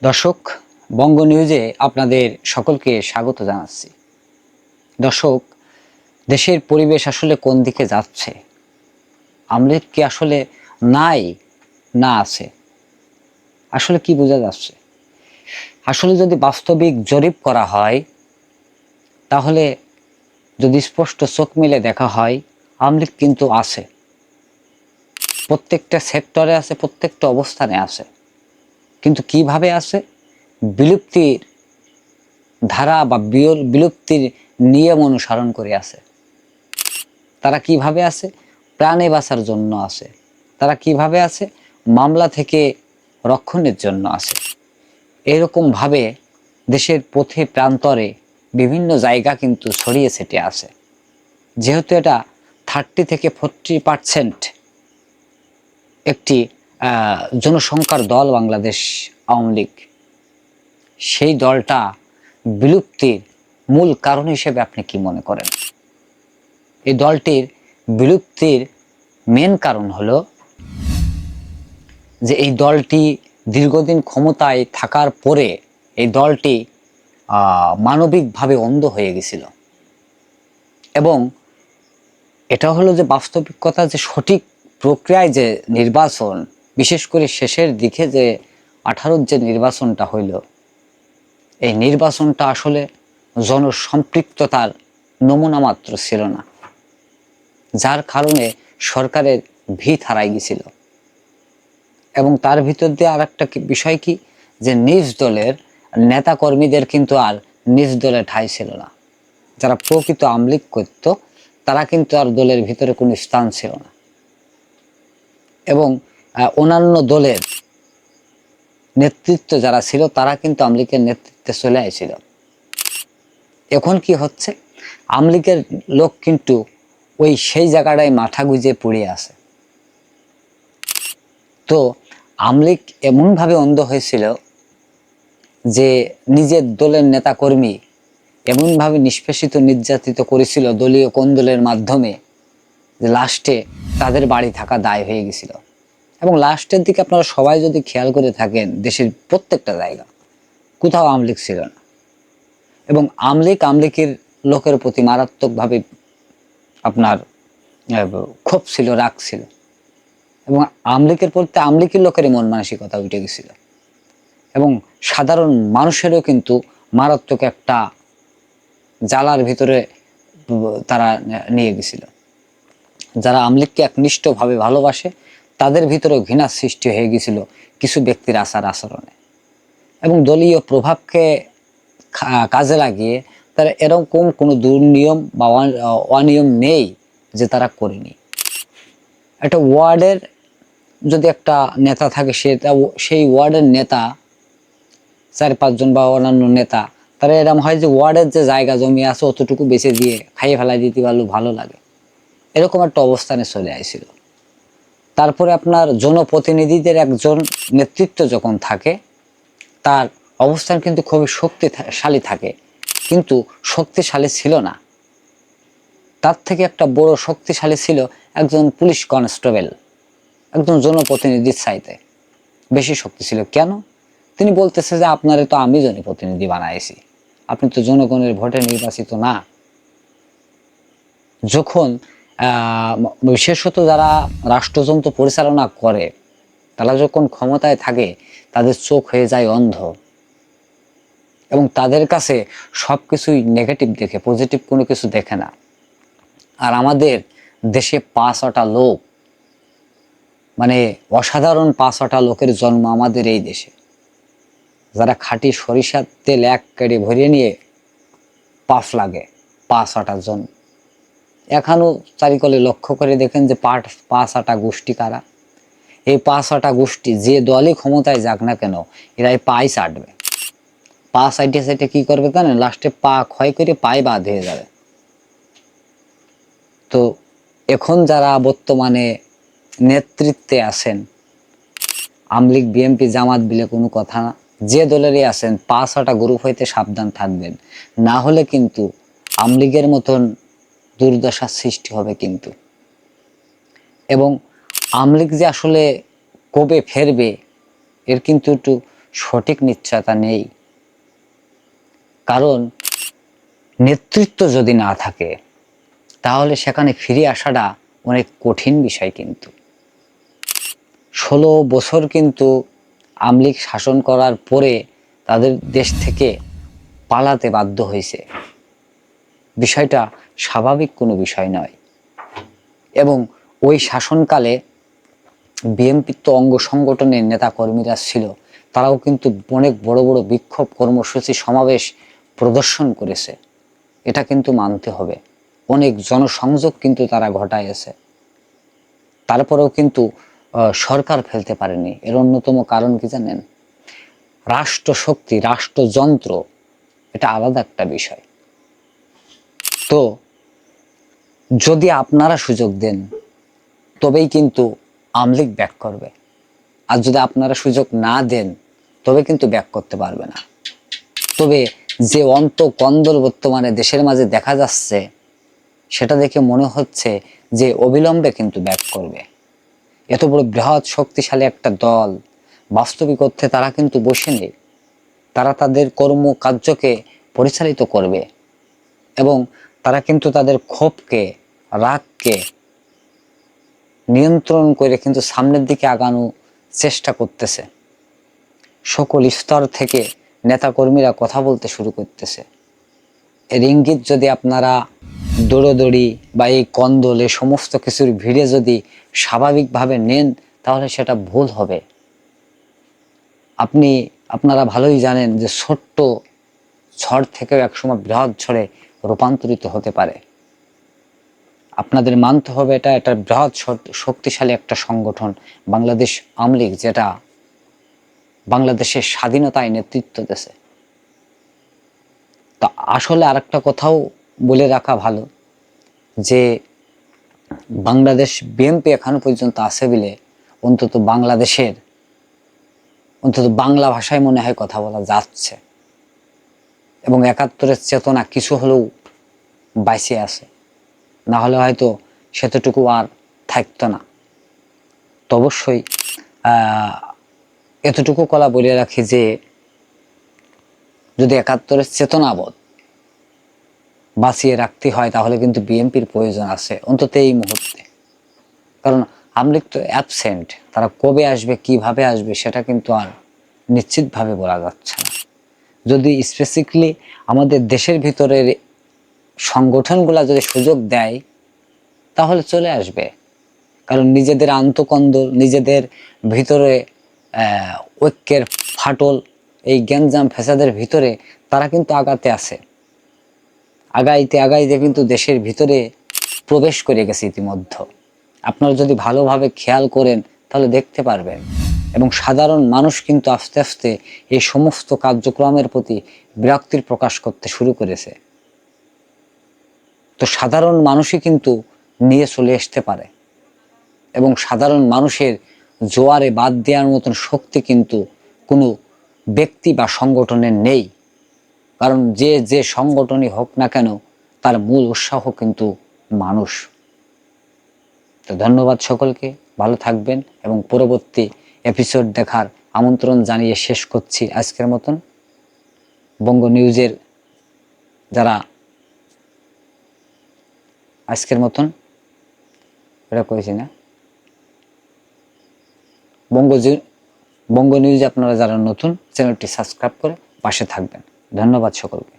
দর্শক, বঙ্গ নিউজে আপনাদের সকলকে স্বাগত জানাচ্ছি। দর্শক, দেশের পরিবেশ আসলে কোন দিকে যাচ্ছে? আওয়ামী লীগ কি আসলে নাই না আছে? আসলে কি বোঝা যাচ্ছে? আসলে যদি বাস্তবিক জরিপ করা হয়, তাহলে যদি স্পষ্ট চোখ মেলে দেখা হয়, আওয়ামী লীগ কিন্তু আছে। প্রত্যেকটা সেক্টরে আছে, প্রত্যেকটা অবস্থানে আছে। কিন্তু কিভাবে আছে? বিলুপ্তির ধারা বা বিলুপ্তির নিয়ম অনুসরণ করে আছে। তারা কিভাবে আছে? প্রাণে বাঁচার জন্য আছে। তারা কিভাবে আছে? মামলা থেকে রক্ষণের জন্য আছে। এরকম ভাবে দেশের পথে প্রান্তরে বিভিন্ন জায়গা কিন্তু ছড়িয়ে ছিটিয়ে আছে। যেহেতু এটা 30 থেকে 40% একটি জনসংখ্যার দল বাংলাদেশ আওয়ামী লীগ, সেই দলটা বিলুপ্তির মূল কারণ হিসেবে আপনি কি মনে করেন? এই দলটির বিলুপ্তির মেন কারণ হলো যে এই দলটি দীর্ঘদিন ক্ষমতায় থাকার পরে এই দলটি মানবিকভাবে অন্ধ হয়ে গেছিল। এবং এটা হলো যে বাস্তবিকতা, যে সঠিক প্রক্রিয়ায় যে নির্বাচন, বিশেষ করে শেষের দিকে যে 18 যে নির্বাচনটা হইল, এই নির্বাচনটা আসলে জনসম্পৃক্ততার নমুনা মাত্র ছিল না, যার কারণে সরকারের ভিত হারাই গেছিল। এবং তার ভিতর দিয়ে আর একটা বিষয় কি, যে নিজ দলের নেতা কর্মীদের কিন্তু আর নিজ দলে ঠাঁই ছিল না। যারা প্রকৃত আওয়ামী লীগ করতো তারা কিন্তু আর দলের ভিতরে কোনো স্থান ছিল না। এবং অন্যান্য দলের নেতৃত্ব যারা ছিল তারা কিন্তু আওয়ামী লীগের নেতৃত্বে চলে আসছিল। এখন কি হচ্ছে? আওয়ামী লীগের লোক কিন্তু ওই সেই জায়গাটায় মাথা গুঁজে পড়ে আছে। তো আওয়ামী লীগ এমনভাবে অন্ধ হয়েছিল যে নিজের দলের নেতা কর্মী এমনভাবে নিষ্পেষিত নির্যাতিত করেছিল দলীয় কোন্দলের মাধ্যমে, যে লাস্টে তাদের বাড়ি থাকা দায় হয়ে গেছিল। এবং লাস্টের দিকে আপনারা সবাই যদি খেয়াল করে থাকেন, দেশের প্রত্যেকটা জায়গা কোথাও আওয়ামী লীগ ছিল না। এবং আওয়ামী লীগের লোকের প্রতি মারাত্মকভাবে আপনার ক্ষোভ ছিল, রাগ ছিল। এবং আওয়ামী লীগের প্রতি আওয়ামী লীগের লোকেরই মন মানসিকতা উঠে গেছিল। এবং সাধারণ মানুষেরও কিন্তু মারাত্মক একটা জ্বালার ভিতরে তারা নিয়ে গেছিল। যারা আওয়ামী লীগকে একনিষ্ঠভাবে ভালোবাসে তাদের ভিতরেও ঘৃণার সৃষ্টি হয়ে গেছিল কিছু ব্যক্তির আচার আচরণে। এবং দলীয় প্রভাবকে কাজে লাগিয়ে তারা এরকম কোনো দুর্নিয়ম বা অনিয়ম নেই যে তারা করেনি। একটা ওয়ার্ডের যদি একটা নেতা থাকে, সেই ওয়ার্ডের নেতা 4-5 জন বা অন্যান্য নেতা, তারা এরকম হয় যে ওয়ার্ডের যে জায়গা জমি আছে অতটুকু বেঁচে দিয়ে খাইয়ে ফেলাই দিতে পারলেও ভালো লাগে, এরকম একটা অবস্থানে চলে আসছিল। তারপরে আপনার জনপ্রতিনিধিদের একজন নেতৃত্ব যখন থাকে, তার অবস্থান কিন্তু খুবই শক্তিশালী থাকে, কিন্তু শক্তিশালী ছিল না। তার থেকে একটা বড় শক্তিশালী ছিল একজন পুলিশ কনস্টেবল, একজন জনপ্রতিনিধির চাইতে বেশি শক্তি ছিল। কেন? তিনি বলতেছে যে আপনারে তো আমি জনপ্রতিনিধি বানাইছি, আপনি তো জনগণের ভোটে নির্বাচিত না। যখন বিশেষত যারা রাষ্ট্রযন্ত্র পরিচালনা করে, তারা যখন ক্ষমতায় থাকে তাদের চোখ হয়ে যায় অন্ধ, এবং তাদের কাছে সব কিছুই নেগেটিভ দেখে, পজিটিভ কোনো কিছু দেখে না। আর আমাদের দেশে 5-6টা লোক, মানে অসাধারণ 5-6টা লোকের জন্ম আমাদের এই দেশে, যারা খাঁটি সরিষার তেল এক কেড়ে ভরিয়ে নিয়ে পাফ লাগে। 5-6টা জন এখনো চারিকলে লক্ষ্য করে দেখেন যে 5-6টা গোষ্ঠী কারা। এই 5-6টা গোষ্ঠী যে দলই ক্ষমতায় যাক না কেন, এরা এই পাই চাটবে। পা সাইডে সাইডে কি করবে জানেন? লাস্টে পা ক্ষয় করে পায়ে বাদ হয়ে যাবে। তো এখন যারা বর্তমানে নেতৃত্বে আছেন, আওয়ামী লীগ, বিএনপি, জামাত বিলে কোনো কথা না, যে দলেরই আছেন 5-6টা গ্রুপ হইতে সাবধান থাকবেন, না হলে কিন্তু আওয়ামী লীগের মতন দুর্দশার সৃষ্টি হবে কিন্তু। এবং আওয়ামী লীগ যে আসলে কবে ফেরবে এর কিন্তু একটু সঠিক নিশ্চয়তা নেই। কারণ নেতৃত্ব যদি না থাকে তাহলে সেখানে ফিরে আসাটা অনেক কঠিন বিষয়। কিন্তু 16 বছর কিন্তু আওয়ামী লীগ শাসন করার পরে তাদের দেশ থেকে পালাতে বাধ্য হয়েছে। বিষয়টা স্বাভাবিক কোনো বিষয় নয়। এবং ওই শাসনকালে বিএনপির তো অঙ্গ সংগঠনের নেতা কর্মীরা ছিল, তারাও কিন্তু অনেক বড় বড় বিক্ষোভ কর্মসূচি সমাবেশ প্রদর্শন করেছে। এটা কিন্তু মানতে হবে। অনেক জনসংযোগ কিন্তু তারা ঘটাইছে। তারপরেও কিন্তু সরকার ফেলতে পারেনি। এর অন্যতম কারণ কি জানেন? রাষ্ট্রশক্তি, রাষ্ট্রযন্ত্র, এটা আলাদা একটা বিষয়। তো যদি আপনারা সুযোগ দেন তবেই কিন্তু আওয়ামী লীগ ব্যাক করবে। আর যদি আপনারা সুযোগ না দেন তবে কিন্তু ব্যাক করতে পারবে না। তবে যে কন্দল বর্তমানে দেশের মাঝে দেখা যাচ্ছে, সেটা দেখে মনে হচ্ছে যে অবিলম্বে কিন্তু ব্যাক করবে। এত বড় বৃহৎ শক্তিশালী একটা দল বাস্তবিক অর্থে তারা কিন্তু বসে নেই। তারা তাদের কর্মকার্যকে পরিচালিত করবে এবং তারা কিন্তু তাদের ক্ষোভকে, রাগকে নিয়ন্ত্রণ করে কিন্তু সামনের দিকে আগানো চেষ্টা করতেছে। সকল স্তর থেকে নেতাকর্মীরা কথা বলতে শুরু করতেছে। এর ইঙ্গিত যদি আপনারা দৌড়োদৌড়ি বা এই কন্দলে সমস্ত কিছুর ভিড়ে যদি স্বাভাবিকভাবে নেন তাহলে সেটা ভুল হবে। আপনারা ভালোই জানেন যে ছোট্ট ঝড় থেকেও একসময় বৃহৎ ঝড়ে রূপান্তরিত হতে পারে। আপনাদের মানতে হবে এটা একটা বৃহৎ শক্তিশালী একটা সংগঠন বাংলাদেশ আওয়ামী লীগ, যেটা বাংলাদেশের স্বাধীনতায় নেতৃত্ব দিয়েছে। তা আসলে আরেকটা কথাও বলে রাখা ভালো যে বাংলাদেশ বিএনপি এখনো পর্যন্ত আছে বলে অন্তত বাংলা ভাষায় মনে হয় কথা বলা যাচ্ছে এবং ৭১-এর চেতনা কিছু হলেও বাইসে আছে। না হলে হয়তো সেতটুকু আর থাকতো না। তো অবশ্যই এতটুকু কলা বলে রাখি যে যদি ৭১-এর চেতনাবোধ বাঁচিয়ে রাখতে হয় তাহলে কিন্তু বিএনপির প্রয়োজন আছে অন্তত এই মুহূর্তে। কারণ আওয়ামী লীগ তো অ্যাবসেন্ট, তারা কবে আসবে, কিভাবে আসবে সেটা কিন্তু আর নিশ্চিতভাবে বলা যাচ্ছে না। যদি স্পেসিফিকলি আমাদের দেশের ভিতরের সংগঠনগুলা যদি সুযোগ দেয় তাহলে চলে আসবে। কারণ নিজেদের আন্তকন্দল, নিজেদের ভিতরে ঐক্যের ফাটল, এই গ্যাঞ্জাম ফেসাদের ভিতরে তারা কিন্তু আগাতে আছে। আগাইতে কিন্তু দেশের ভিতরে প্রবেশ করে গেছে ইতিমধ্যে। আপনারা যদি ভালোভাবে খেয়াল করেন তাহলে দেখতে পারবেন। এবং সাধারণ মানুষ কিন্তু আস্তে আস্তে এই সমস্ত কার্যক্রমের প্রতি বিরক্তির প্রকাশ করতে শুরু করেছে। তো সাধারণ মানুষই কিন্তু নিয়ে চলে আসতে পারে এবং সাধারণ মানুষের জোয়ারে বাদ দেওয়ার মতন শক্তি কিন্তু কোনো ব্যক্তি বা সংগঠনের নেই। কারণ যে সংগঠনই হোক না কেন তার মূল উৎসাহ কিন্তু মানুষ। তো ধন্যবাদ সকলকে, ভালো থাকবেন এবং পরবর্তী এপিসোড দেখার আমন্ত্রণ জানিয়ে শেষ করছি আজকের মতন। বঙ্গ নিউজের যারা আজকের মতন এটা করেছি না, বঙ্গ নিউজ আপনারা যারা নতুন চ্যানেলটি সাবস্ক্রাইব করে পাশে থাকবেন। ধন্যবাদ সকলকে।